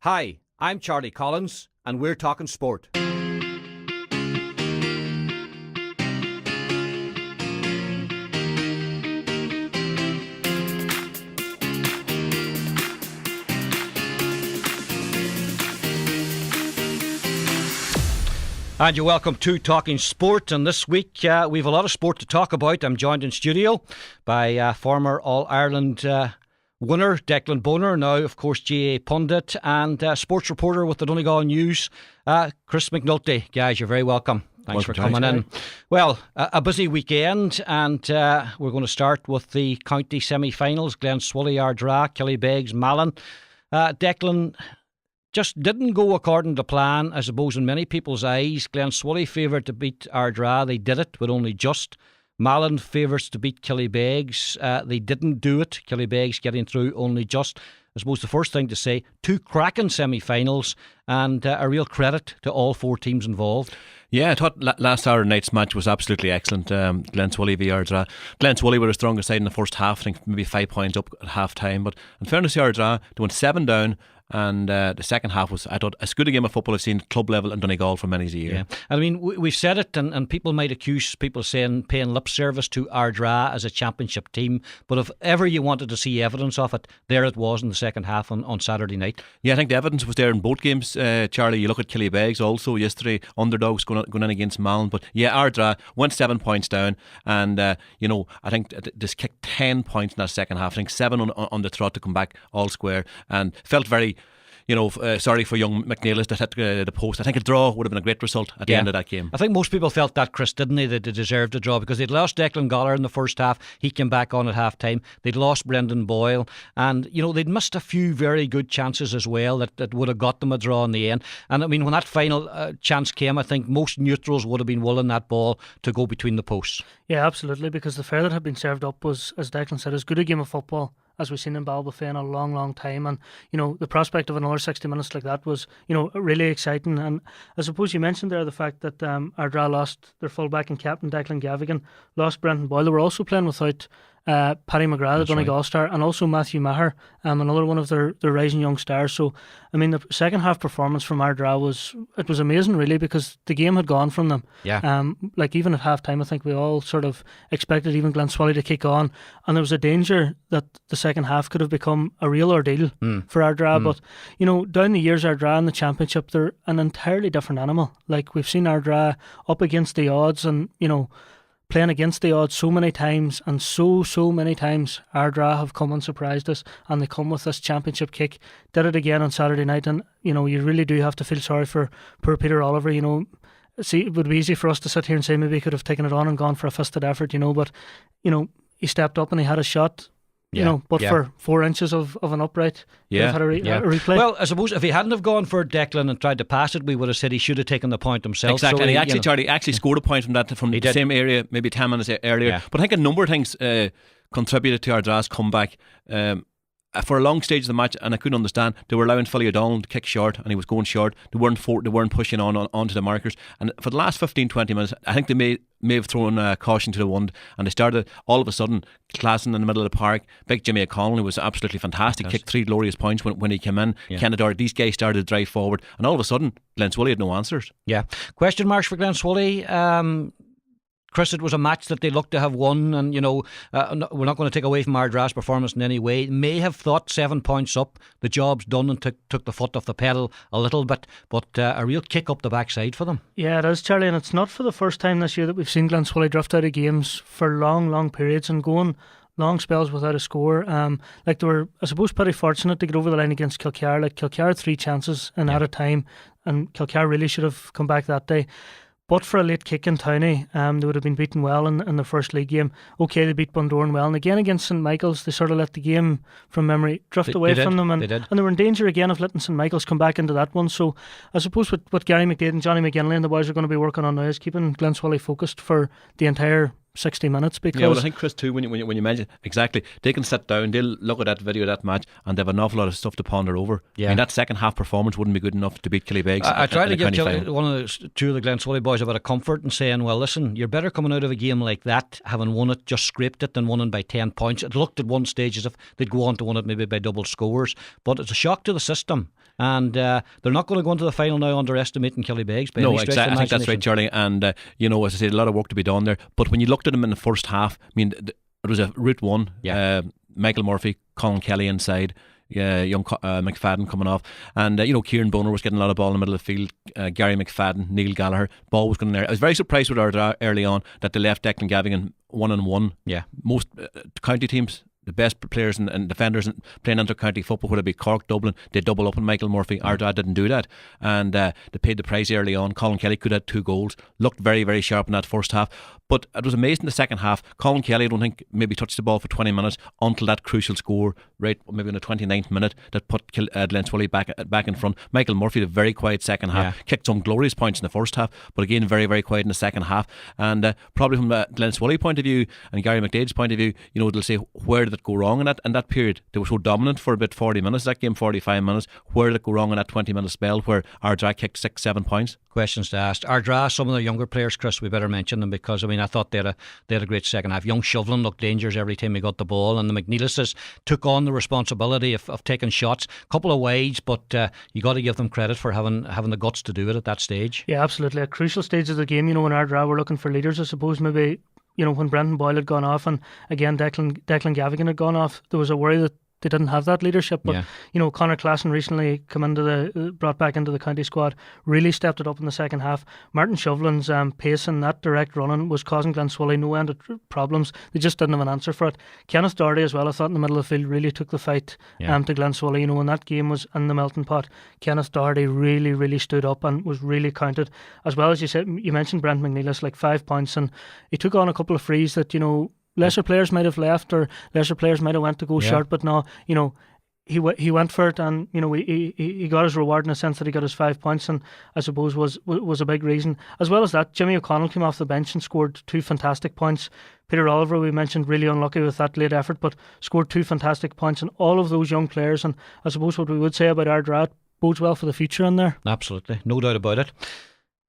Hi, I'm Charlie Collins, and we're talking sport. And you're welcome to Talking Sport. And this week we've a lot of sport to talk about. I'm joined in studio by former All-Ireland winner Declan Bonner, now of course GA pundit and sports reporter with the Donegal News, Chris McNulty. Guys, you're very welcome. Thanks for coming in. Well, a busy weekend, and we're going to start with the county semi-finals. Glenswilly, Ardra, Killybegs, Malin. Declan, just didn't go according to plan, I suppose, in many people's eyes. Glenswilly favoured to beat Ardra. They did it, but only just. Malin favours to beat Killybegs. They didn't do it. Killybegs getting through only just. I suppose the first thing to say, two cracking semi-finals and a real credit to all four teams involved. Yeah, I thought last Saturday night's match was absolutely excellent. Glenswilly v Ardra. Glenswilly were the strongest side in the first half. I think maybe 5 points up at half time. But in fairness to Ardra, they went 7 down. And the second half was, I thought, as good a game of football I've seen club level in Donegal for many a year. Yeah. I mean, we've said it, and people might accuse people saying paying lip service to Ardra as a championship team. But if ever you wanted to see evidence of it, there it was in the second half on Saturday night. Yeah, I think the evidence was there in both games, Charlie. You look at Killybegs also yesterday, underdogs going in against Malin. But yeah, Ardra went 7 points down, and I think this kicked 10 points in that second half. I think 7 on the trot to come back all square, and felt very, sorry for young McNeilis that hit the post. I think a draw would have been a great result at the end of that game. I think most people felt that, Chris, didn't they? That they deserved a draw because they'd lost Declan Goller in the first half. He came back on at half time. They'd lost Brendan Boyle, and they'd missed a few very good chances as well that would have got them a draw in the end. And I mean, when that final chance came, I think most neutrals would have been willing that ball to go between the posts. Yeah, absolutely, because the fare that had been served up was, as Declan said, as good a game of football as we've seen in Balbafay in a long, long time. And, the prospect of another 60 minutes like that was, really exciting. And I suppose you mentioned there the fact that Ardra lost their fullback and captain, Declan Gavigan, lost Brendan Boyle. They were also playing without Paddy McGrath, the Donegal star, and also Matthew Maher, another one of their rising young stars. So, I mean, the second half performance from Ardra was amazing, really, because the game had gone from them. Yeah. Even at half time, I think we all sort of expected even Glenswilly to kick on, and there was a danger that the second half could have become a real ordeal for Ardra. But, down the years, Ardra in the championship, they're an entirely different animal. Like, we've seen Ardra up against the odds and, playing against the odds so many times, and so many times Ardra have come and surprised us, and they come with this championship kick. Did it again on Saturday night, and you really do have to feel sorry for poor Peter Oliver. See, it would be easy for us to sit here and say maybe he could have taken it on and gone for a fisted effort, but he stepped up and he had a shot. For 4 inches of an upright, had a replay. Well, I suppose if he hadn't have gone for Declan and tried to pass it, we would have said he should have taken the point himself. Exactly, So and Charlie actually scored a point from the same area, maybe 10 minutes earlier. Yeah. But I think a number of things contributed to Ardra's comeback. For a long stage of the match, and I couldn't understand, they were allowing Philly O'Donnell to kick short, and he was going short. They weren't pushing onto the markers. And for the last 15-20 minutes, I think they may have thrown caution to the wind, and they started all of a sudden classing in the middle of the park. Big Jimmy O'Connell, who was absolutely fantastic, kicked 3 glorious points when he came in. Kennedy, these guys started to drive forward, and all of a sudden Glenswilly had no answers. Yeah. Question marks for Glenswilly. Chris, it was a match that they looked to have won, and we're not going to take away from Ardra's performance in any way. May have thought 7 points up, the job's done, and took the foot off the pedal a little bit, but a real kick up the backside for them. Yeah, it is, Charlie, and it's not for the first time this year that we've seen Glenswilly drift out of games for long periods and going long spells without a score. They were, I suppose, pretty fortunate to get over the line against Kilcar. Kilcar had 3 chances in at a time, and Kilcar really should have come back that day. But for a late kick in Towney, they would have been beaten well in the first league game. Okay, they beat Bundoran well, and again against St Michael's, they sort of let the game from memory drift away from them, and they were in danger again of letting St Michael's come back into that one. So I suppose what Gary McDade and Johnny McGinley and the boys are going to be working on now is keeping Glenswilly focused for the entire 60 minutes. Because I think, Chris, too, when you mention exactly, they can sit down, they'll look at that video of that match, and they have an awful lot of stuff to ponder over. I mean, that second half performance wouldn't be good enough to beat Killybegs. I tried to give two of the Glenswilly boys a bit of comfort and saying, well, listen, you're better coming out of a game like that, having won it, just scraped it, than won it by 10 points. It looked at one stage as if they'd go on to win it maybe by double scores, but it's a shock to the system. and they're not going to go into the final now underestimating Killybegs. No, exactly. I think that's right, Charlie. And as I said, a lot of work to be done there. But when you looked at them in the first half, I mean, it was a route one. Yeah. Michael Murphy, Colin Kelly inside. Young McFadden coming off, and Kieran Bonner was getting a lot of ball in the middle of the field. Gary McFadden, Neil Gallagher, ball was going in there. I was very surprised with our early on that they left Declan Gavigan 1-on-1. Yeah, most county teams, the best players and defenders playing inter-county football, whether it be Cork, Dublin, they double up on Michael Murphy. Our dad didn't do that, and they paid the price early on. Colin Kelly could have had 2 goals, looked very, very sharp in that first half, but it was amazing the second half. Colin Kelly, I don't think, maybe touched the ball for 20 minutes until that crucial score, right, maybe in the 29th minute, that put Glenswilly back in front. Michael Murphy, the very quiet second half, kicked some glorious points in the first half, but again, very, very quiet in the second half. And probably from Glenswilly point of view and Gary McDade's point of view, they'll say, where did it go wrong in that period? They were so dominant for about 40 minutes, that game 45 minutes. Where did it go wrong in that 20-minute spell where Ardra kicked 6-7 points? Questions to ask. Ardra, some of the younger players, Chris, we better mention them, because I thought they had a great second half. Young Shovlin looked dangerous every time he got the ball, and the McNeilises took on the responsibility of taking shots. A couple of wides, but you got to give them credit for having the guts to do it at that stage. Yeah, absolutely. At crucial stage of the game, when Ardra were looking for leaders, I suppose maybe when Brendan Boyle had gone off, and again Declan Gavigan had gone off, there was a worry that they didn't have that leadership. But Conor Classen recently brought back into the county squad, really stepped it up in the second half. Martin Shovlin's pace and that direct running was causing Glenswilly no end of problems. They just didn't have an answer for it. Kenneth Doherty as well, I thought, in the middle of the field really took the fight to Glenswilly. When that game was in the melting pot, Kenneth Doherty really, really stood up and was really counted. As well as you said, you mentioned Brent McNeilis, like 5 points, and he took on a couple of frees that lesser players might have left, or lesser players might have went to go short, but no, he went for it, and he got his reward in a sense that he got his 5 points, and I suppose was a big reason. As well as that, Jimmy O'Connell came off the bench and scored 2 fantastic points. Peter Oliver, we mentioned, really unlucky with that late effort, but scored 2 fantastic points, and all of those young players, and I suppose what we would say about Ardra bodes well for the future in there. Absolutely, no doubt about it.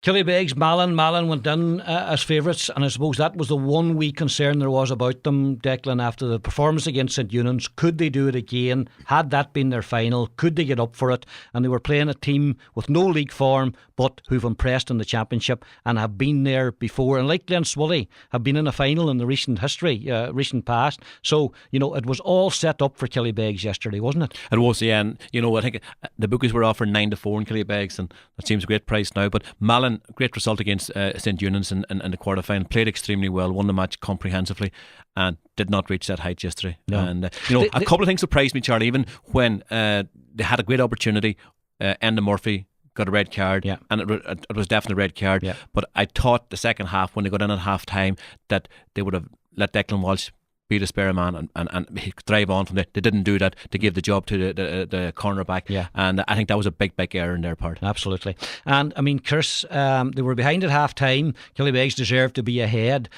Killybegs, Malin went in as favourites, and I suppose that was the one wee concern there was about them, Declan, after the performance against St Eunan's. Could they do it again? Had that been their final? Could they get up for it? And they were playing a team with no league form, but who've impressed in the championship and have been there before, and like Glenswilly, have been in a final in the recent history, recent past. So, it was all set up for Killybegs yesterday, wasn't it? It was, yeah. And, I think the bookies were offering 9-4 in Killybegs, and that seems a great price now. But Malin, great result against St Eunan's in the quarter final, played extremely well, won the match comprehensively, and did not reach that height yesterday. No. And a couple of things surprised me, Charlie, even when they had a great opportunity. Enda Murphy got a red card, and it was definitely a red card, but I thought the second half, when they got in at half time, that they would have let Declan Walsh be the spare man and he could drive on from there. They didn't do that to give the job to the cornerback, and I think that was a big error on their part. Absolutely. And Chris, they were behind at half time. Killybegs deserved to be ahead,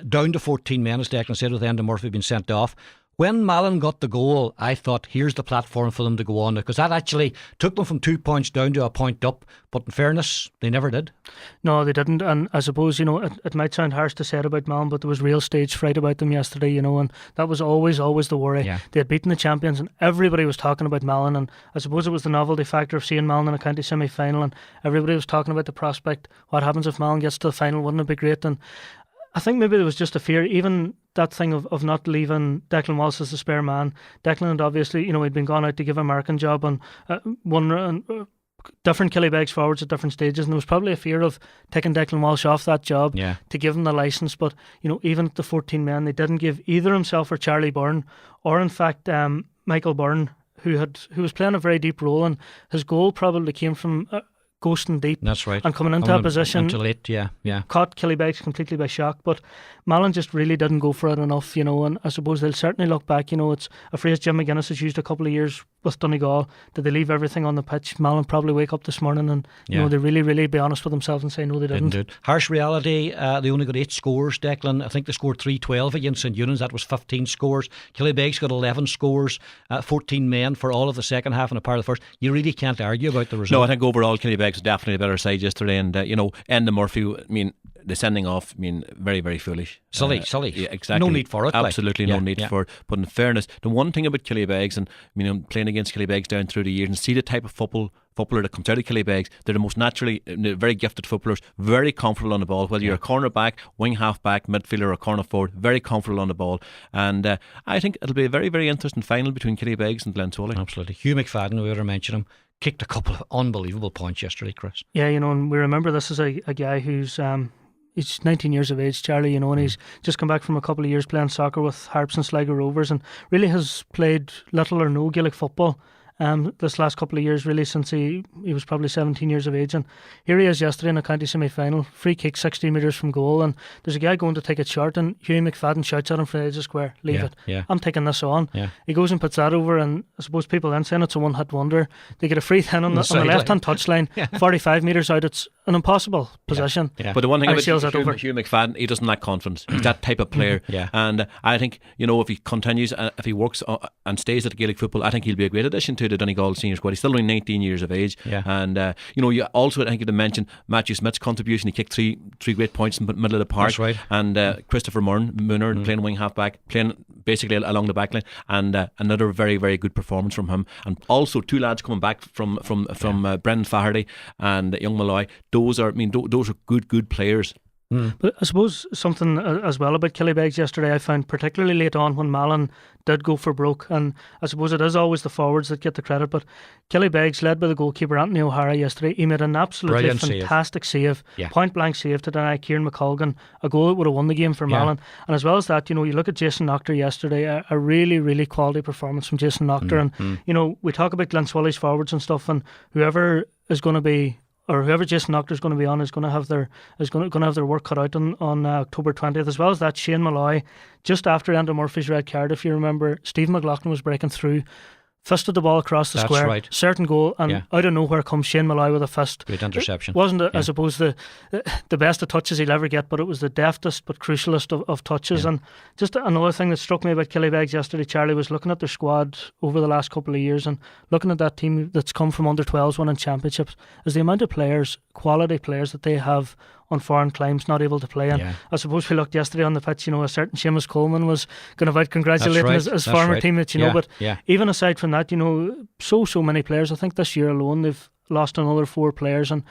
down to 14 men, as Declan said, with Enda Murphy being sent off. When Malin got the goal, I thought, here's the platform for them to go on, because that actually took them from 2 points down to a point up. But in fairness, they never did. No, they didn't. And I suppose, it might sound harsh to say it about Malin, but there was real stage fright about them yesterday, and that was always the worry. Yeah. They had beaten the champions, and everybody was talking about Malin. And I suppose it was the novelty factor of seeing Malin in a county semi-final, and everybody was talking about the prospect. What happens if Malin gets to the final? Wouldn't it be great? And I think maybe there was just a fear, even that thing of not leaving Declan Walsh as the spare man. Declan had obviously, he'd been gone out to give American job on different Killybegs forwards at different stages, and there was probably a fear of taking Declan Walsh off that job to give him the licence. But even at the 14 men, they didn't give either himself or Charlie Byrne, or in fact Michael Byrne, who was playing a very deep role, and his goal probably came from ghosting deep. That's right. And coming into a position until late, caught Killybegs completely by shock. But Malin just really didn't go for it enough, and I suppose they'll certainly look back. It's a phrase Jim McGuinness has used a couple of years with Donegal. Did they leave everything on the pitch? Malin probably wake up this morning and they really be honest with themselves and say no, they didn't. Harsh reality, they only got 8 scores, Declan. I think they scored 3-12 against St Eunan's. That was 15 scores. Killybegs got 11 scores, 14 men for all of the second half and a part of the first. You really can't argue about the result. No, I think overall Killybegs was definitely a better side yesterday, and Enda Murphy, the sending off, very, very foolish. Silly. Yeah, exactly. No need for it. Absolutely no need for it. But in fairness, the one thing about Killybegs, and playing against Killybegs down through the years, and see the type of football footballer that comes out of Killybegs. They're the most naturally very gifted footballers, very comfortable on the ball, whether you're a corner back, wing half back, midfielder or corner forward, very comfortable on the ball. And I think it'll be a very, very interesting final between Killybegs and Glenswilly. Absolutely. Hugh McFadden, we ought to mention him, kicked a couple of unbelievable points yesterday, Chris. Yeah, and we remember this is a guy who's he's 19 years of age, Charlie, and he's just come back from a couple of years playing soccer with Harps and Sligo Rovers, and really has played little or no Gaelic football this last couple of years, really, since he was probably 17 years of age. And here he is yesterday in a county semi-final, free kick 16 metres from goal, and there's a guy going to take it short, and Hugh McFadden shouts at him from the edge of the square, leave it, I'm taking this on. He goes and puts that over, and I suppose people then saying it's a one-hit wonder. They get a free hit on the left-hand touchline, 45 metres out. It's an impossible position. But the one thing about Hugh McFadden, he doesn't lack confidence. He's that type of player. And I think, if he continues, if he works and stays at Gaelic football, I think he'll be a great addition to the Donegal senior squad. He's still only 19 years of age. And you also, I think, you mentioned Matthew Smith's contribution. He kicked three great points in the middle of the park. That's right. And Christopher Mooner playing wing half back, playing basically along the back line, and another very, very good performance from him. And also two lads coming back from Brendan Faherty and young Malloy. Those are good players. But I suppose something as well about Killybegs yesterday I found particularly late on when Malin did go for broke, and I suppose it is always the forwards that get the credit, but Killybegs, led by the goalkeeper Anthony O'Hara yesterday, he made an absolutely brilliant fantastic save. Point blank save to deny Kieran McColgan a goal that would have won the game for Malin. And as well as that, you look at Jason Noctor yesterday, a really, really quality performance from Jason Noctor. And we talk about Glenswilly's forwards and stuff, and whoever is going to be, or whoever Jason Noctor is going to be on, is going to have their work cut out on October 20th. As well as that, Shane Malloy, just after Enda Murphy's red card, if you remember, Stephen McLaughlin was breaking through, fisted the ball across the square, right. certain goal, and out of nowhere comes Shane Malloy with a fist. Great interception. It wasn't, I suppose, the best of touches he'll ever get, but it was the deftest but crucialist of touches. And just another thing that struck me about Killybegs yesterday, Charlie, was looking at their squad over the last couple of years and looking at that team that's come from under 12s winning championships, is the amount of players, quality players that they have on foreign climes not able to play. And I suppose we looked yesterday on the pitch, a certain Seamus Coleman was going to out congratulating his former teammate, but even aside from that, so many players. I think this year alone they've lost another 4 players, and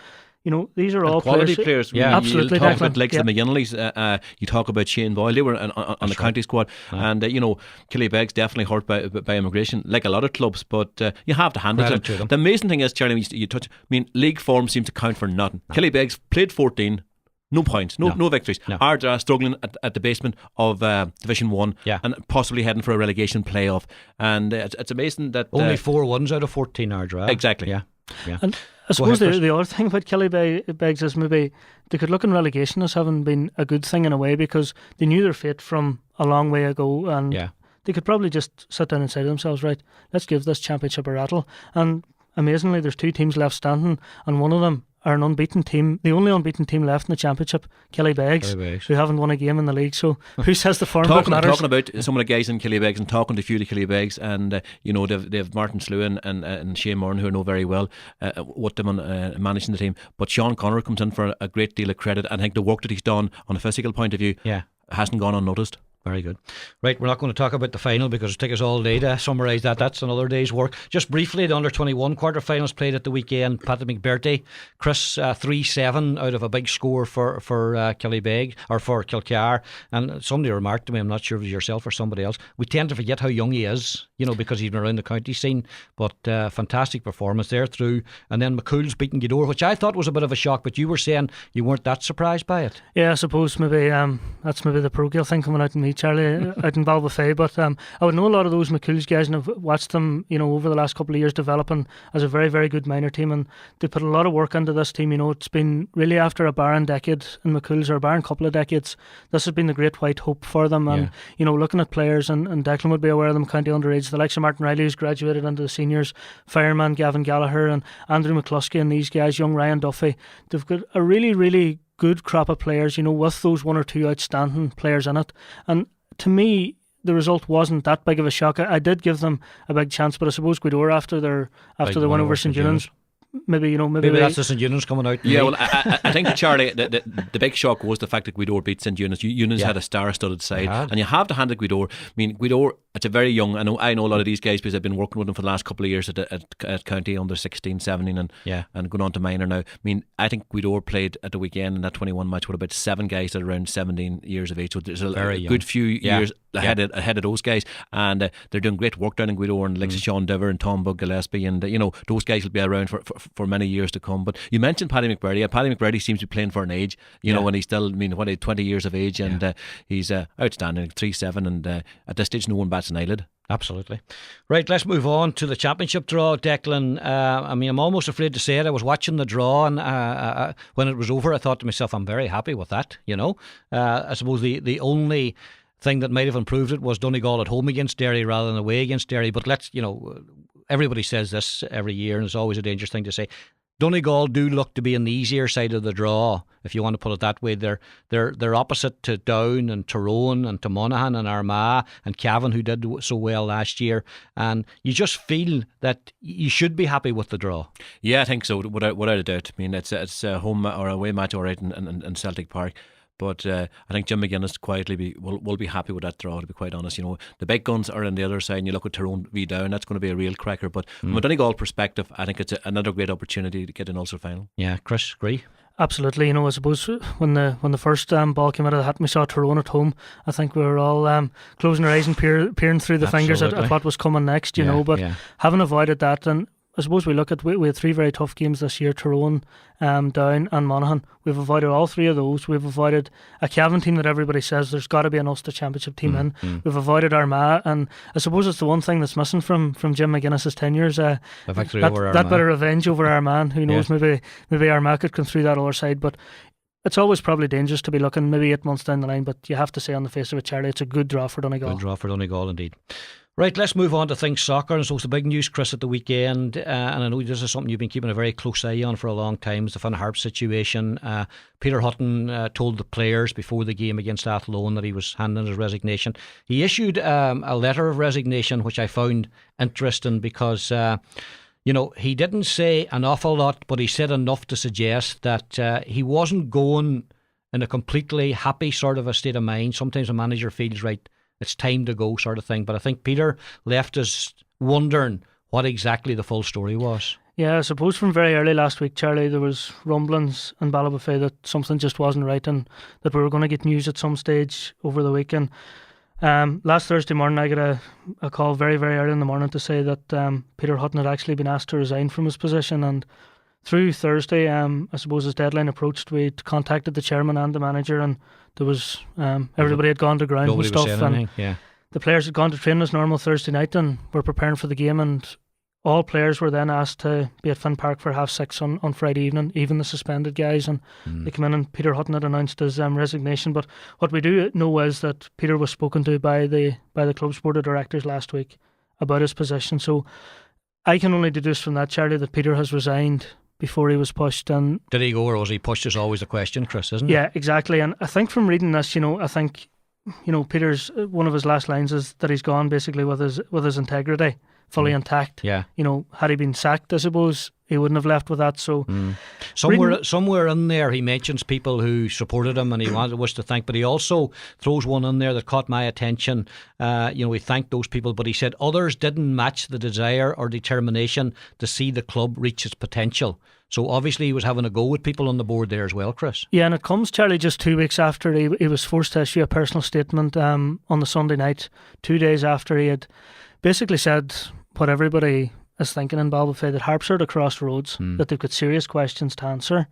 these are all quality players. Absolutely. You talk about like the McGinleys, you talk about Shane Boyle, they were on the county squad, and Killybegs definitely hurt by immigration, like a lot of clubs, but you have to hand it to them. The amazing thing is, Charlie, you touch, league form seems to count for nothing. Killybegs played 14, no points, no victories. Ardra struggling at the basement of Division 1 and possibly heading for a relegation playoff. And it's amazing that only 4 wins out of 14 Ardra. Exactly. And I suppose the other thing about Killybegs is maybe they could look in relegation as having been a good thing in a way, because they knew their fate from a long way ago, and they could probably just sit down and say to themselves, right, let's give this championship a rattle. And amazingly, there's 2 teams left standing, and one of them are an unbeaten team, the only unbeaten team left in the championship, Killybegs, who haven't won a game in the league. So who says the form book matters? Talking about some of the guys in Killybegs and talking to a few of the Killybegs, and they've Martin Sluin and Shane Moran, who I know very well, with them on managing the team. But Sean Connor comes in for a great deal of credit. I think the work that he's done on a physical point of view hasn't gone unnoticed. Very good. Right, we're not going to talk about the final because it'll take us all day to summarise that. That's another day's work. Just briefly, the under-21 quarter-finals played at the weekend. Paddy McBurty, Chris, 3-7 out of a big score for Killybegs, or for Kilcar. And somebody remarked to me, I'm not sure if it was yourself or somebody else, we tend to forget how young he is, because he's been around the county scene. But fantastic performance there through. And then McCool's beating Gidor, which I thought was a bit of a shock, but you were saying you weren't that surprised by it. Yeah, I suppose maybe that's maybe the parochial thing coming out in me, Charlie, out in Balbafay. But I would know a lot of those McCool's guys and have watched them, over the last couple of years developing as a very, very good minor team, and they put a lot of work into this team. It's been really after a barren decade in McCool's, or a barren couple of decades, this has been the great white hope for them. And looking at players, and Declan would be aware of them, county underage, the likes of Martin Harley, who's graduated into the seniors, fireman Gavin Gallagher and Andrew McCluskey, and these guys, young Ryan Duffy, they've got a really, really good crop of players, with those 1 or 2 outstanding players in it. And to me, the result wasn't that big of a shock. I did give them a big chance, but I suppose Gweedore after their win over St. Eunan's maybe that's the St Eunice coming out. Yeah, well, I think, Charlie, the big shock was the fact that Gweedore beat St Eunice. Eunice had a star-studded side, and you have to hand it Gweedore. I mean, Gweedore, it's a very young. I know a lot of these guys because I've been working with them for the last couple of years at county under 16, 17, and going on to minor now. I mean, I think Gweedore played at the weekend in that 21 match with about 7 guys that are around 17 years of age. So there's a good few years ahead of those guys, and they're doing great work down in Gweedore, and like Sean Diver and Tom Bug Gillespie, and those guys will be around for many years to come. But you mentioned Paddy McBurdy. Paddy McBurdy seems to be playing for an age, when he's still, 20 years of age, and he's outstanding, 3-7, and at this stage no one bats an eyelid. Absolutely. Right, let's move on to the championship draw, Declan. I'm almost afraid to say it. I was watching the draw, and when it was over, I thought to myself, I'm very happy with that. I suppose the only thing that might have improved it was Donegal at home against Derry rather than away against Derry. But everybody says this every year, and it's always a dangerous thing to say. Donegal do look to be on the easier side of the draw, if you want to put it that way. They're opposite to Down and Tyrone and to Monaghan and Armagh and Cavan, who did so well last year. And you just feel that you should be happy with the draw. Yeah, I think so, without a doubt. I mean, it's a home or away match all right in Celtic Park. But I think Jim McGuinness quietly will be happy with that draw, to be quite honest. The big guns are on the other side, and you look at Tyrone v Down, that's going to be a real cracker. But from a Donegal perspective, I think it's another great opportunity to get an Ulster final. Yeah, Chris, agree? Absolutely. I suppose when the first ball came out of the hat and we saw Tyrone at home, I think we were all closing our eyes and peering through the fingers at what was coming next, but having avoided that, and I suppose we had 3 very tough games this year: Tyrone, Down and Monaghan. We've avoided all 3 of those. We've avoided a Cavan team that everybody says there's got to be an Ulster Championship team in. We've avoided Armagh, and I suppose it's the one thing that's missing from Jim McGuinness's tenures. A victory over Armagh. That bit of revenge over Armagh. Who knows, maybe Armagh could come through that other side, but it's always probably dangerous to be looking maybe 8 months down the line, but you have to say on the face of it, Charlie, it's a good draw for Donegal. Good draw for Donegal indeed. Right, let's move on to things soccer. And so it's the big news, Chris, at the weekend, and I know this is something you've been keeping a very close eye on for a long time, is the Harps situation. Peter Hutton told the players before the game against Athlone that he was handing his resignation. He issued a letter of resignation, which I found interesting because he didn't say an awful lot, but he said enough to suggest that he wasn't going in a completely happy sort of a state of mind. Sometimes a manager feels, right, it's time to go sort of thing. But I think Peter left us wondering what exactly the full story was. Yeah, I suppose from very early last week, Charlie, there was rumblings in Ballybofey that something just wasn't right and that we were going to get news at some stage over the weekend. Last Thursday morning, I got a call very, very early in the morning to say that Peter Hutton had actually been asked to resign from his position, and through Thursday, I suppose as deadline approached, we contacted the chairman and the manager, and there was everybody had gone to ground and stuff, and the players had gone to training as normal Thursday night and were preparing for the game, and all players were then asked to be at Finn Park for 6:30 on Friday evening, even the suspended guys, and they came in and Peter Hutton had announced his resignation. But what we do know is that Peter was spoken to by the club's board of directors last week about his position, so I can only deduce from that, Charlie, that Peter has resigned before he was pushed. And did he go or was he pushed is always a question, Chris, isn't it? Yeah, exactly. And I think from reading this, I think Peter's one of his last lines is that he's gone basically with his integrity fully intact. Yeah. Had he been sacked, I suppose he wouldn't have left with that. So somewhere in there he mentions people who supported him and he wanted us to thank, but he also throws one in there that caught my attention. He thanked those people, but he said others didn't match the desire or determination to see the club reach its potential. So obviously he was having a go with people on the board there as well, Chris. Yeah, and it comes, Charlie, just 2 weeks after he was forced to issue a personal statement on the Sunday night, 2 days after he had basically said what everybody is thinking in Ballybofey, that Harps are at a crossroads, that they've got serious questions to answer.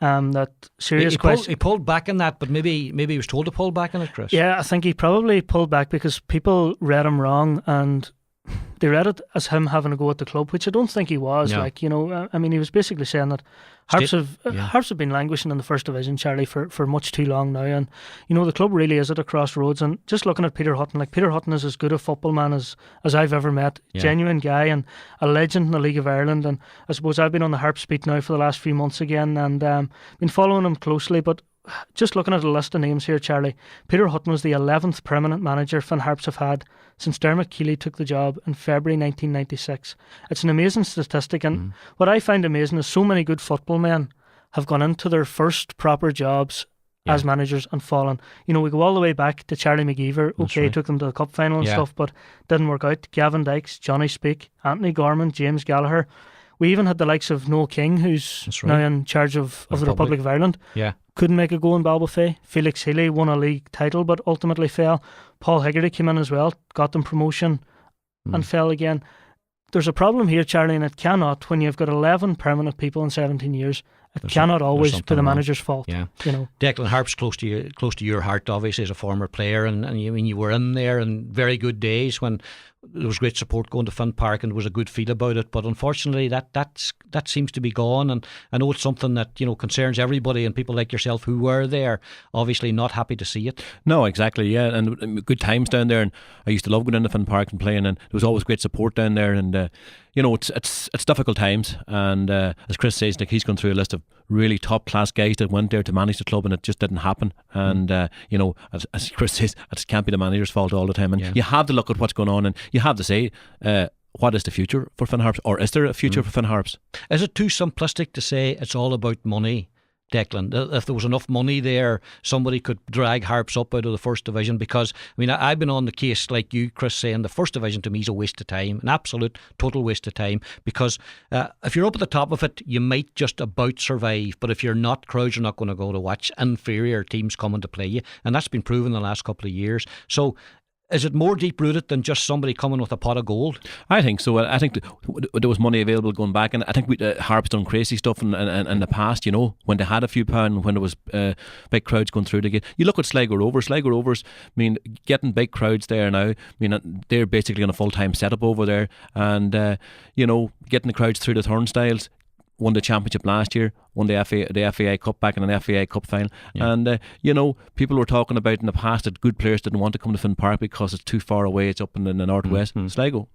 He pulled back in that, but maybe he was told to pull back in it, Chris. Yeah, I think he probably pulled back because people read him wrong and they read it as him having a go at the club, which I don't think he was. No. He was basically saying that Harps have been languishing in the First Division, Charlie, for much too long now, and the club really is at a crossroads. And just looking at Peter Hutton, Peter Hutton is as good a football man as I've ever met. Genuine guy and a legend in the League of Ireland. And I suppose I've been on the Harps beat now for the last few months again and been following him closely. But just looking at a list of names here, Charlie, Peter Hutton was the 11th permanent manager Finn Harps have had since Dermot Keely took the job in February 1996. It's an amazing statistic, and what I find amazing is so many good football men have gone into their first proper jobs as managers and fallen. You know, we go all the way back to Charlie McGeever. Okay, took them to the cup final and stuff, but didn't work out. Gavin Dykes, Johnny Speak, Anthony Gorman, James Gallagher. We even had the likes of Noel King, who's now in charge of the Republic of Ireland. Yeah. Couldn't make a go in Balbafay. Felix Healy won a league title but ultimately fell. Paul Higgerty came in as well, got them promotion and fell again. There's a problem here, Charlie, and it cannot, when you've got 11 permanent people in 17 years, cannot always be the manager's fault. Yeah. You know, Declan, Harps close to your heart, obviously, as a former player, and you were in there in very good days when there was great support going to Finn Park and there was a good feel about it. But unfortunately, that seems to be gone, and I know it's something that concerns everybody, and people like yourself who were there, obviously not happy to see it. No, exactly, yeah, and good times down there, and I used to love going into Finn Park and playing, and there was always great support down there, and it's difficult times, and as Chris says, Nick, he's gone through a list of really top class guys that went there to manage the club, and it just didn't happen. And as Chris says, it can't be the manager's fault all the time, and you have to look at what's going on, and you have to say, what is the future for Finn Harps, or is there a future for Finn Harps? Is it too simplistic to say it's all about money, Declan? If there was enough money there, somebody could drag Harps up out of the first division? Because I've been on the case like you, Chris, saying the first division to me is a waste of time, an absolute total waste of time, because if you're up at the top of it, you might just about survive, but if you're not, crowds are not going to go to watch inferior teams coming to play you, and that's been proven the last couple of years. So is it more deep-rooted than just somebody coming with a pot of gold? I think so. I think there was money available going back, and I think Harps done crazy stuff in the past, when they had a few pound, when there was big crowds going through the gate. You look at Sligo Rovers. Sligo Rovers, getting big crowds there now, they're basically on a full-time setup over there, and getting the crowds through the turnstiles. Won the championship last year, won the FAI Cup back in an FAI Cup final. Yeah. And, people were talking about in the past that good players didn't want to come to Finn Park because it's too far away. It's up in the northwest. Sligo,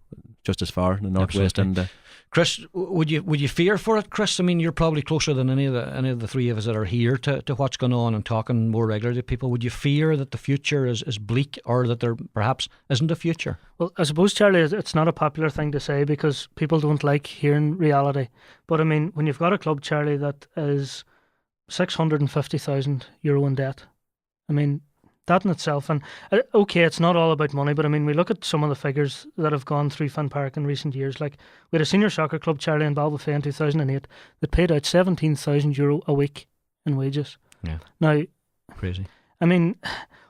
just as far in the northwest. And Chris, would you fear for it, Chris? You're probably closer than any of the three of us that are here to what's going on and talking more regularly to people. Would you fear that the future is bleak, or that there perhaps isn't a future? Well, I suppose, Charlie, it's not a popular thing to say because people don't like hearing reality. But when you've got a club, Charlie, that is €650,000 in debt, that in itself, and okay, it's not all about money, but we look at some of the figures that have gone through Finn Park in recent years. Like, we had a senior soccer club, Charlie, in Balbafay in 2008 that paid out €17,000 a week in wages. Yeah. Now, crazy.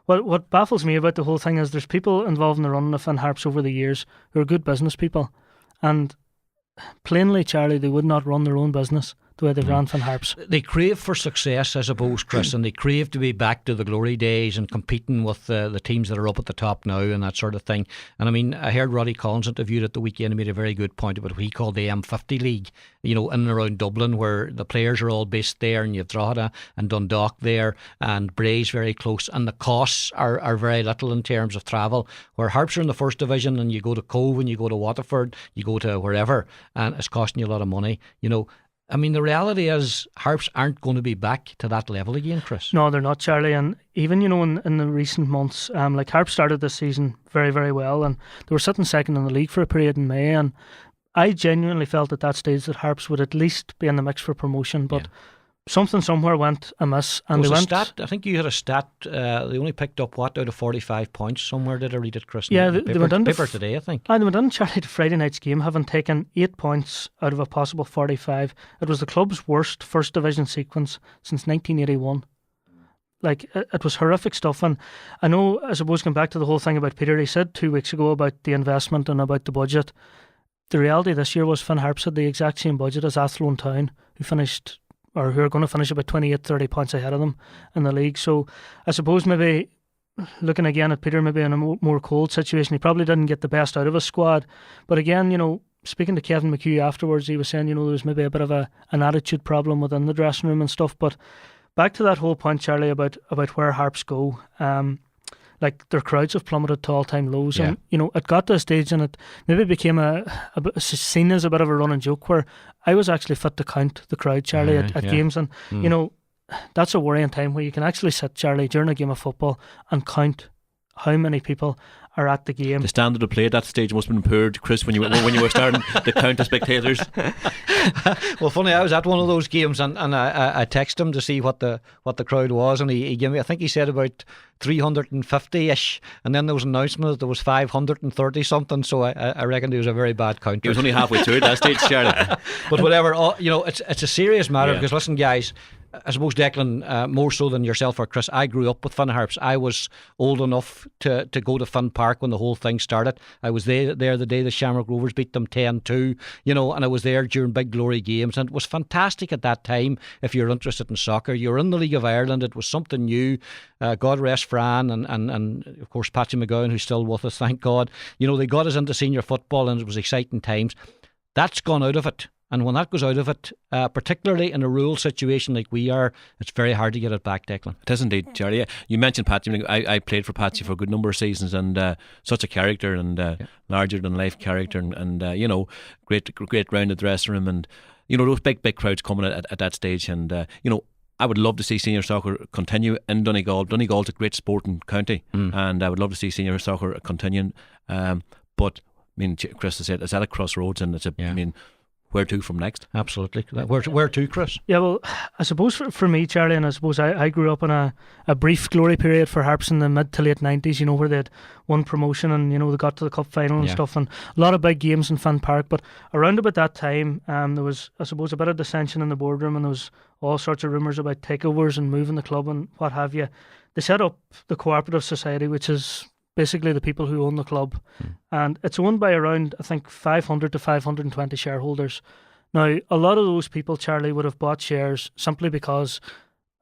What baffles me about the whole thing is there's people involved in the running of Finn Harps over the years who are good business people, and plainly, Charlie, they would not run their own business the way they've ran Finn Harps. They crave for success, I suppose, Chris, and they crave to be back to the glory days and competing with the teams that are up at the top now and that sort of thing. And I heard Roddy Collins interviewed at the weekend and made a very good point about what he called the M50 League, in and around Dublin, where the players are all based there, and you've Drogheda and Dundalk there, and Bray's very close, and the costs are very little in terms of travel, where Harps are in the first division and you go to Cove and you go to Waterford, you go to wherever, and it's costing you a lot of money. The reality is Harps aren't going to be back to that level again, Chris. No, they're not, Charlie. And even, in the recent months, Harps started this season very, very well, and they were sitting second in the league for a period in May, and I genuinely felt at that stage that Harps would at least be in the mix for promotion, but something somewhere went amiss, and I think you had a stat. They only picked up out of 45 points somewhere. Did I read it, Chris? Yeah, they went into paper today, I think. And they went in, Charlie, to Friday night's game, having taken 8 points out of a possible 45. It was the club's worst first division sequence since 1981. It was horrific stuff. And I suppose going back to the whole thing about Peter, he said 2 weeks ago about the investment and about the budget. The reality this year was Finn Harps had the exact same budget as Athlone Town, who are going to finish about 28-30 points ahead of them in the league. So I suppose maybe looking again at Peter, maybe in a more cold situation, he probably didn't get the best out of his squad. But again, speaking to Kevin McHugh afterwards, he was saying, there was maybe a bit of an attitude problem within the dressing room and stuff. But back to that whole point, Charlie, about where Harps go. Their crowds have plummeted to all-time lows, and it got to a stage, and it maybe became seen as a bit of a running joke where I was actually fit to count the crowd, Charlie, at games, and that's a worrying time where you can actually sit, Charlie, during a game of football and count how many people are at the game. The standard of play at that stage must have been poor, Chris, when you were starting to count the spectators. Well, funny, I was at one of those games and I texted him to see what the crowd was, and he gave me, I think he said about 350-ish, and then there was an announcement that there was 530 something, so I reckon he was a very bad counter. He was only halfway through at that stage, Charlie. But whatever, it's a serious matter, because listen, guys, I suppose, Declan, more so than yourself or Chris, I grew up with Finn Harps. I was old enough to go to Finn Park when the whole thing started. I was there the day the Shamrock Rovers beat them 10-2, and I was there during big glory games, and it was fantastic at that time. If you're interested in soccer, you're in the League of Ireland. It was something new. God rest Fran and of course Patsy McGowan, who's still with us, thank God. They got us into senior football, and it was exciting times. That's gone out of it. And when that goes out of it, particularly in a rural situation like we are, it's very hard to get it back, Declan. It is indeed, Charlie. Yeah. You mentioned Patsy. I played for Patsy for a good number of seasons, and such a character, and larger than life character, and great rounded dressing room, and those big crowds coming at that stage, and I would love to see senior soccer continue in Donegal. Donegal's a great sporting county, and I would love to see senior soccer continuing. But Chris has said it's at a crossroads, and where to from next? Absolutely. Where to, Chris? Yeah, well, I suppose for me, Charlie, and I suppose I grew up in a brief glory period for Harps in the mid to late 90s, where they had won promotion, and, they got to the cup final and stuff, and a lot of big games in Finn Park. But around about that time, there was, I suppose, a bit of dissension in the boardroom, and there was all sorts of rumours about takeovers and moving the club and what have you. They set up the Cooperative Society, which is basically the people who own the club, and it's owned by around, I think, 500 to 520 shareholders. Now, a lot of those people, Charlie, would have bought shares simply because,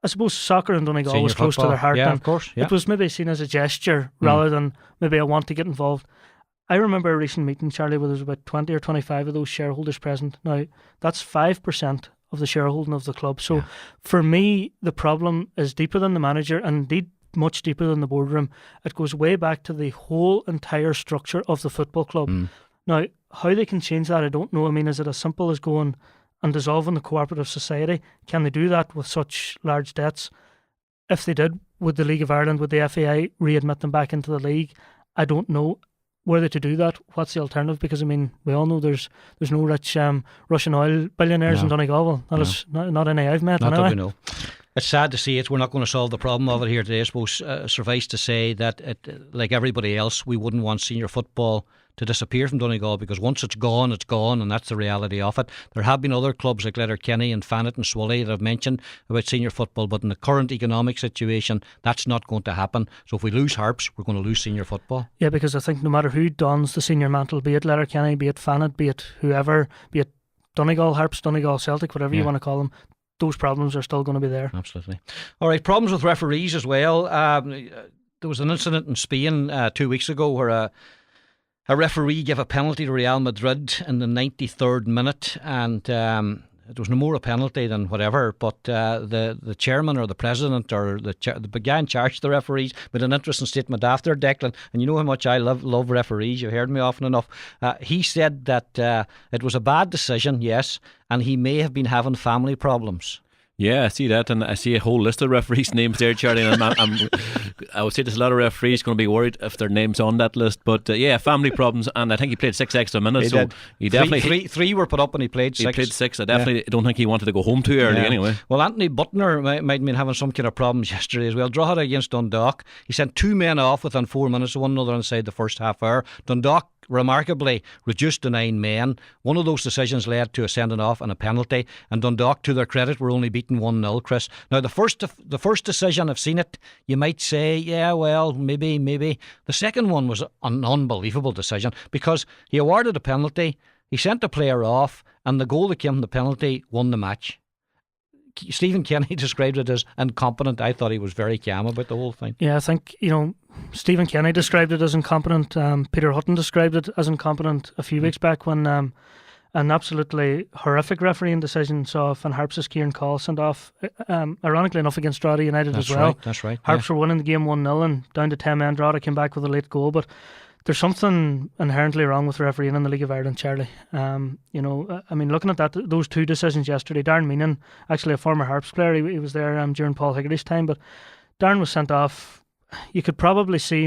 I suppose, soccer in Donegal Senior was close football. to their heart, Yeah, and of course. Yeah. it was maybe seen as a gesture rather than maybe a want to get involved. I remember a recent meeting, Charlie, where there was about 20 or 25 of those shareholders present. Now, that's 5% of the shareholding of the club. So for me, the problem is deeper than the manager, and indeed much deeper than the boardroom. It goes way back to the whole entire structure of the football club. Now, how they can change that, I don't know. Is it as simple as going and dissolving the Cooperative Society? Can they do that with such large debts? If they did, would the League of Ireland, would the FAI readmit them back into the league? I don't know. Were they to do that, what's the alternative? Because we all know there's no rich Russian oil billionaires in Donegal. Not any I've met. Not anyway. that we know. It's sad to see it. We're not going to solve the problem of it here today. I suppose suffice to say that, like everybody else, we wouldn't want senior football to disappear from Donegal, because once it's gone, and that's the reality of it. There have been other clubs like Letterkenny and Fanet and Swilly that I've mentioned about senior football, but in the current economic situation, that's not going to happen. So if we lose Harps, we're going to lose senior football. Yeah, because I think no matter who dons the senior mantle, be it Letterkenny, be it Fanet, be it whoever, be it Donegal Harps, Donegal Celtic, whatever you want to call them, those problems are still going to be there. Absolutely. All right, problems with referees as well. There was an incident in Spain 2 weeks ago where a referee gave a penalty to Real Madrid in the 93rd minute, and it was no more a penalty than whatever, but the chairman or the president or the guy in charge of the referees made an interesting statement after, Declan, and you know how much I love referees, you've heard me often enough. He said that it was a bad decision, yes, and he may have been having family problems. Yeah, I see that, and I see a whole list of referees' names there, Charlie. And I would say there's a lot of referees going to be worried if their name's on that list. But family problems, and I think he played 6 extra minutes. So he definitely three were put up, and he played 6. He played 6. I definitely don't think he wanted to go home too early anyway. Well, Anthony Butner might have been having some kind of problems yesterday as well. Drogheda against Dundalk. He sent 2 men off within 4 minutes, one another inside the first half hour. Dundalk remarkably reduced to 9 men. One of those decisions led to a sending off and a penalty, and Dundalk, to their credit, were only beaten 1-0, Chris. Now the first decision, I've seen it, you might say, yeah, well, maybe. The second one was an unbelievable decision, because he awarded a penalty, he sent the player off, and the goal that came from the penalty won the match. Stephen Kenny described it as incompetent. I thought he was very calm about the whole thing. Yeah, I think, Stephen Kenny described it as incompetent. Peter Hutton described it as incompetent a few weeks back when an absolutely horrific refereeing decision saw Finn Harps' Kieran Call sent off, ironically enough, against Drogheda United as well. That's right. Harps were winning the game 1-0 and down to 10 men. Drogheda came back with a late goal, but there's something inherently wrong with refereeing in the League of Ireland, Charlie. You know, I mean, looking at those two decisions yesterday, Darren Meenan, actually a former Harps player, he was there during Paul Higgity's time, but Darren was sent off. You could probably see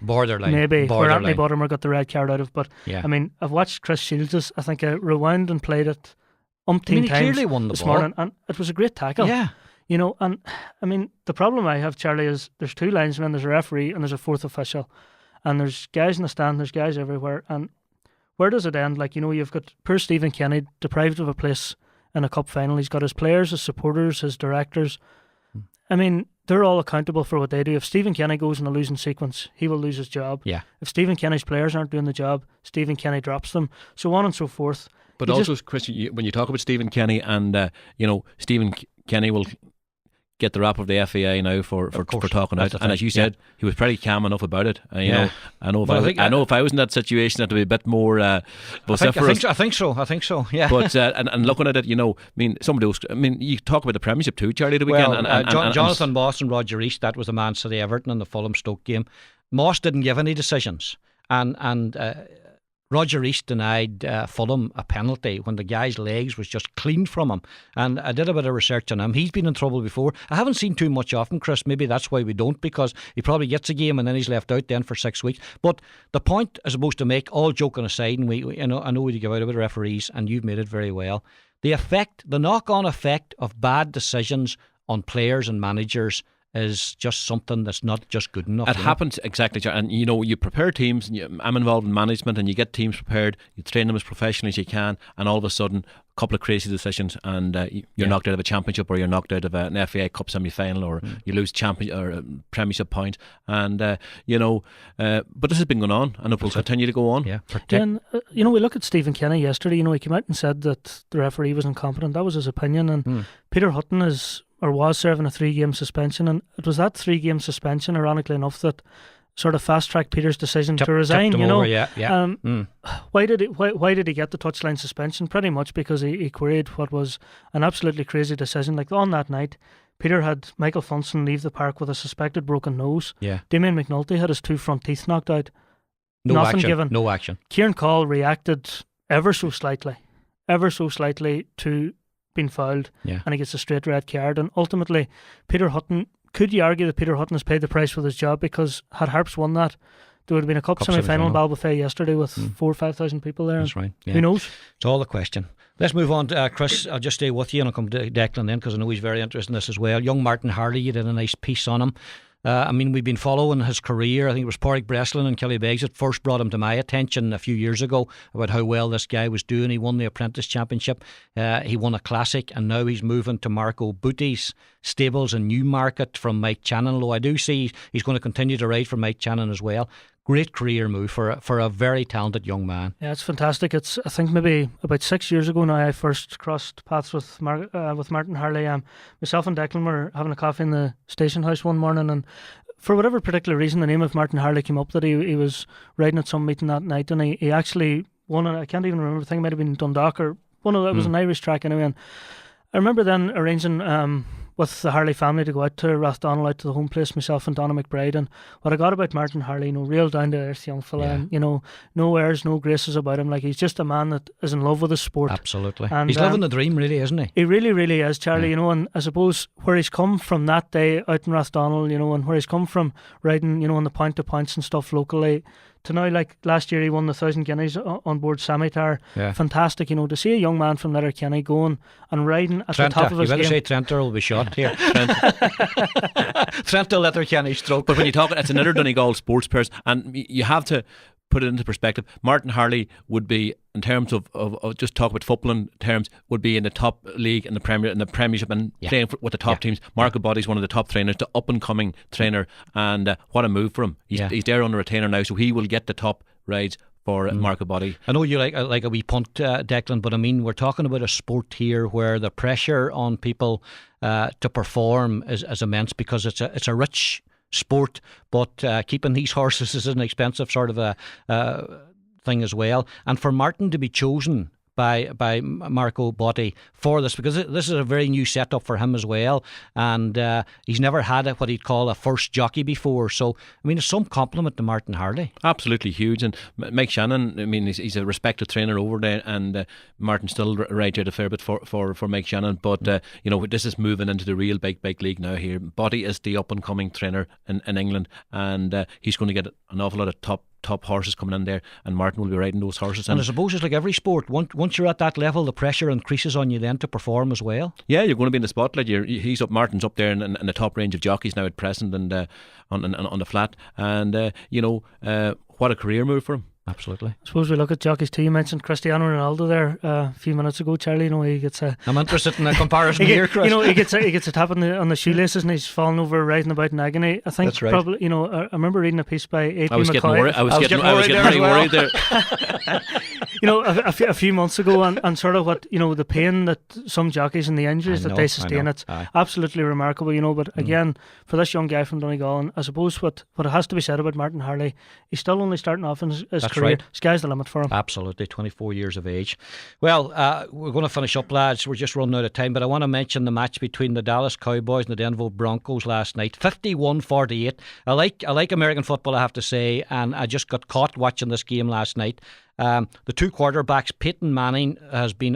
borderline where Anthony Buttimer got the red card out of. But yeah. I mean, I've watched Chris Shields', I think I rewound and played it umpteen times clearly won the this ball. morning, and it was a great tackle. Yeah. You know, and I mean, the problem I have, Charlie, is there's two linesmen, there's a referee and there's a fourth official. And there's guys in the stand, there's guys everywhere. And where does it end? Like, you know, you've got poor Stephen Kenny deprived of a place in a cup final. He's got his players, his supporters, his directors. I mean, they're all accountable for what they do. If Stephen Kenny goes in a losing sequence, he will lose his job. Yeah. If Stephen Kenny's players aren't doing the job, Stephen Kenny drops them. So on and so forth. But also, Chris, when you talk about Stephen Kenny, and you know, Stephen Kenny will get the rap of the FAI now for talking out, and as you said, he was pretty calm enough about it. You know, I know if I was in that situation, it'd be a bit more vociferous. I think so. Yeah. But and looking at it, you know, I mean, some of those. I mean, you talk about the Premiership too, Charlie, the weekend. Jonathan Moss and Roger East. That was the Man City Everton and the Fulham Stoke game. Moss didn't give any decisions, and Roger East denied Fulham a penalty when the guy's legs was just cleaned from him. And I did a bit of research on him. He's been in trouble before. I haven't seen too much of him, Chris. Maybe that's why we don't, because he probably gets a game and then he's left out then for 6 weeks. But the point I supposed to make, all joking aside, and I know we give out about referees, and you've made it very well, the knock-on effect of bad decisions on players and managers is just something that's not just good enough. It happens, exactly. And you know, you prepare teams, I'm involved in management, and you get teams prepared, you train them as professionally as you can, and all of a sudden a couple of crazy decisions and you're knocked out of a championship, or you're knocked out of an FA Cup semi-final, or you lose Premiership point, and you know, but this has been going on, and it will continue to go on. And you know, we look at Stephen Kenny yesterday. You know, he came out and said that the referee was incompetent. That was his opinion. And Peter Hutton was serving a 3-game suspension, and it was that 3-game suspension, ironically enough, that sort of fast-tracked Peter's decision to resign. You know, why did he get the touchline suspension? Pretty much because he queried what was an absolutely crazy decision. Like on that night, Peter had Michael Funson leave the park with a suspected broken nose. Yeah. Damien McNulty had his 2 front teeth knocked out. No action. Kieran Call reacted ever so slightly to been fouled, and he gets a straight red card. And ultimately, Peter Hutton, could you argue that Peter Hutton has paid the price for his job? Because had Harps won that, there would have been a cup semi-final in Balbafay yesterday with 4,000 or 5,000 people there. That's right. Yeah. Who knows? It's all the question. Let's move on to Chris. I'll just stay with you and I'll come to Declan then, because I know he's very interested in this as well. Young Martin Harley, you did a nice piece on him. I mean, we've been following his career. I think it was Pádraig Breslin and Killybegs that first brought him to my attention a few years ago about how well this guy was doing. He won the Apprentice Championship. He won a Classic, and now he's moving to Marco Butti's stables in Newmarket from Mike Channon. Although I do see he's going to continue to ride for Mike Channon as well. Great career move for a very talented young man. Yeah, it's fantastic. I think maybe about 6 years ago now I first crossed paths with Martin Harley. Myself and Declan were having a coffee in the station house one morning, and for whatever particular reason the name of Martin Harley came up, that he was riding at some meeting that night, and he actually won it. I can't even remember. I think it might have been Dundalk or one of it was an Irish track anyway. And I remember then arranging with the Harley family to go out to Rathdonnell, out to the home place, myself and Donna McBride. And what I got about Martin Harley, you know, real down to earth young fella, and you know, no airs, no graces about him. Like, he's just a man that is in love with his sport. Absolutely. And he's living the dream, really, isn't he? He really, really is, Charlie. You know, and I suppose where he's come from that day out in Rathdonnell, you know, and where he's come from riding, you know, on the point to points and stuff locally, to now, like last year, he won the 1,000 guineas on board Samitar. Yeah. Fantastic, you know, to see a young man from Letterkenny going and riding at the top of his game. You better say Trenter will be shot here. Trenter Letterkenny stroke. But when you talk, it's another Donegal sports person, and you have to put it into perspective. Martin Harley would be, in terms of just talk about footballing terms, would be in the top league in the Premiership and playing with the top teams. Marco Boddy's one of the top trainers, the up and coming trainer, and what a move for him. He's there on a retainer now, so he will get the top rides for Marco Boddy. I know you like a wee punt, Declan, but I mean, we're talking about a sport here where the pressure on people to perform is immense, because it's a rich sport, but keeping these horses is an expensive sort of a thing as well. And for Martin to be chosen by Marco Botti for this, because this is a very new setup for him as well, and he's never had what he'd call a first jockey before. So I mean, it's some compliment to Martin Harley. Absolutely huge. And Mike Shannon, I mean, he's a respected trainer over there, and Martin still rides out a fair bit for Mike Shannon. But this is moving into the real big league now here. Botti is the up and coming trainer in England, and he's going to get an awful lot of top horses coming in there, and Martin will be riding those horses. And I suppose it's like every sport. Once you're at that level, the pressure increases on you then to perform as well. Yeah, you're going to be in the spotlight. Martin's up there in the top range of jockeys now at present, and on the flat, and what a career move for him. Absolutely. I suppose we look at jockeys too. You mentioned Cristiano Ronaldo there a few minutes ago, Charlie. He gets a... I'm interested in a comparison here, Chris. He gets a tap on the shoelaces, and he's falling over, writing about in agony. I think that's right. Probably. I remember reading a piece by A.P. I was getting very worried there. A few months ago, and sort of what the pain that some jockeys and the injuries that they sustain. It's absolutely remarkable. But again, for this young guy from Donegal, and I suppose what has to be said about Martin Harley, he's still only starting off in his career. Right. Sky's the limit for him. Absolutely, 24 years of age. Well, we're going to finish up, lads. We're just running out of time, but I want to mention the match between the Dallas Cowboys and the Denver Broncos last night. 51-48. I like American football, I have to say, and I just got caught watching this game last night. The two quarterbacks, Peyton Manning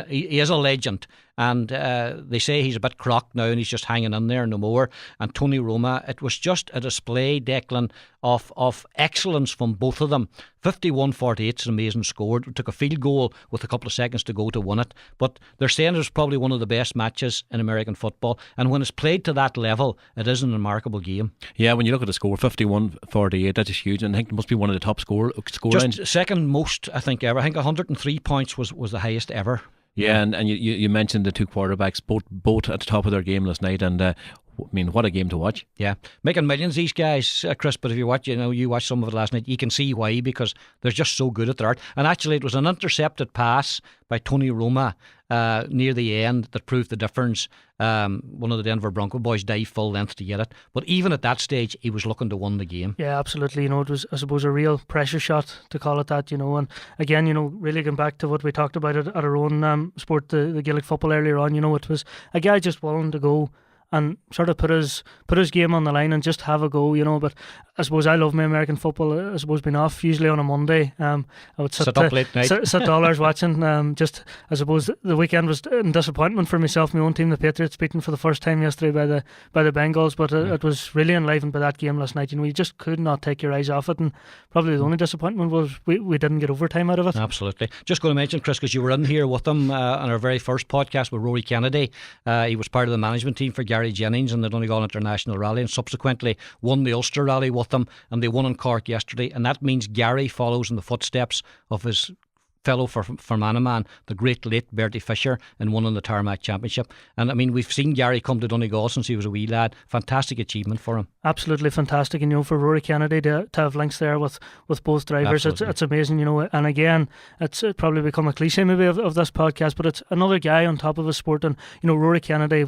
he is a legend, and they say he's a bit crocked now and he's just hanging in there no more. And Tony Roma, it was just a display, Declan, of excellence from both of them. 51-48 is an amazing score. It took a field goal with a couple of seconds to go to win it, but they're saying it's probably one of the best matches in American football, and when it's played to that level, it is a remarkable game. Yeah, when you look at the score, 51-48, that is huge, and I think it must be one of the top score lines. Just second most, I think, ever. I think 103 points was the highest ever. Yeah, and you mentioned the two quarterbacks, both at the top of their game last night, and I mean, what a game to watch. Yeah, making millions, these guys, Chris, but if you watch, you watched some of it last night, you can see why, because they're just so good at their art. And actually, it was an intercepted pass by Tony Roma near the end that proved the difference. One of the Denver Bronco boys dived full length to get it, but even at that stage, he was looking to win the game. Yeah, absolutely. It was, I suppose, a real pressure shot, to call it that. And again, really going back to what we talked about at our own sport, the Gaelic football earlier on. It was a guy just willing to go and sort of put his game on the line and just have a go, But I suppose I love my American football. I suppose being off usually on a Monday, I would sit up late night, sit dollars watching. Just I suppose the weekend was in disappointment for myself. My own team, the Patriots, beaten for the first time yesterday by the Bengals, but it was really enlivened by that game last night. You just could not take your eyes off it, and probably the only disappointment was we didn't get overtime out of it. Absolutely. Just going to mention, Chris, because you were in here with them on our very first podcast with Rory Kennedy. He was part of the management team for Gary Jennings in the Donegal International Rally, and subsequently won the Ulster Rally with them, and they won in Cork yesterday, and that means Gary follows in the footsteps of his fellow for Fermanagh, the great late Bertie Fisher, and won in the Tarmac Championship. And I mean, we've seen Gary come to Donegal since he was a wee lad. Fantastic achievement for him. Absolutely fantastic. And for Rory Kennedy to have links there with both drivers, it's amazing. And again, it's probably become a cliche maybe of this podcast, but it's another guy on top of his sport. And Rory Kennedy,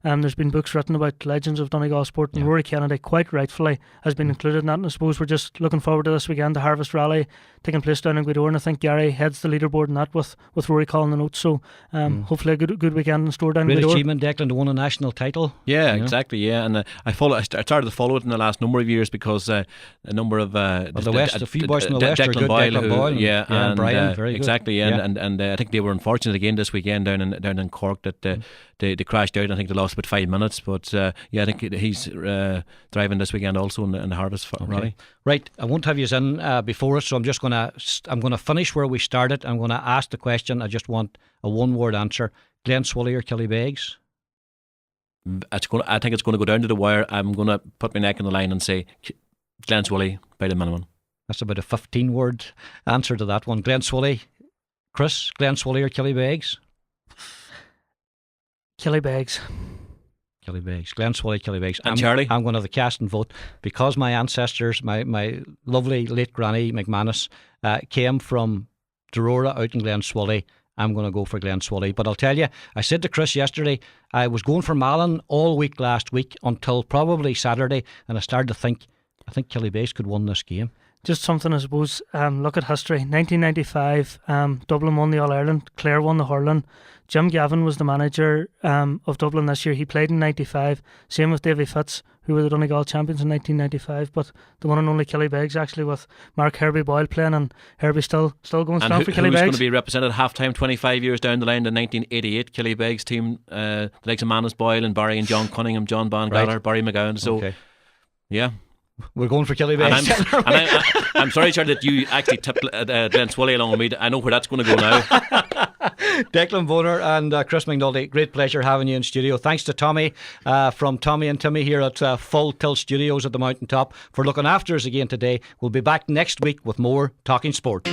there's been books written about legends of Donegal sport, and Rory Kennedy, quite rightfully, has been included in that. And I suppose we're just looking forward to this weekend, the Harvest Rally taking place down in Gweedore, and I think Gary heads the leaderboard in that with Rory calling the notes. So hopefully a good weekend in store down in Gweedore. Great achievement, Declan, to win a national title. Yeah, exactly. Yeah, and I started to follow it in the last number of years because a number of the West, a few boys from the West are good. Declan Boyle, and Brian, very good. Exactly. And I think they were unfortunate again this weekend down in Cork that they crashed out. I think they lost about 5 minutes, but I think he's driving this weekend also in the Harvest Rally. Right, I won't have you in before us, so I'm going to finish where we started. I'm going to ask the question. I just want a one-word answer. Glenswilly or Killybegs? I think it's going to go down to the wire. I'm going to put my neck on the line and say Glenswilly by the minimum. That's about a 15-word answer to that one. Glenswilly, Chris, Glenswilly or Killybegs? Killybegs. Killybegs, Glenswilly, Killybegs. And Charlie? I'm going to have the cast and vote because my ancestors, my lovely late granny McManus, came from Dorora out in Glenswilly. I'm going to go for Glenswilly. But I'll tell you, I said to Chris yesterday, I was going for Malin all week last week until probably Saturday, and I started to think, I think Killybegs could win this game. just something, I suppose. Look at history. 1995, Dublin won the All-Ireland. Clare won the hurling. Jim Gavin was the manager of Dublin this year. He played in 95. Same with Davy Fitz, who were the Donegal champions in 1995. But the one and only Killybegs, actually, with Mark Herbie Boyle playing, and Herbie still going strong for Killybegs. And who's going to be represented at half-time 25 years down the line, the 1988 Killybegs team, the likes of Manus Boyle and Barry and John Cunningham, John Bangalter, Barry McGowan. So, yeah. We're going for Killybegs. I'm sorry, Charlie, that you actually tipped Glenswilly along with me. I know where that's going to go now. Declan Boner and Chris McNulty, great pleasure having you in studio. Thanks to Tommy from Tommy and Timmy here at Full Tilt Studios at the Mountaintop for looking after us again today. We'll be back next week with more Talking Sport.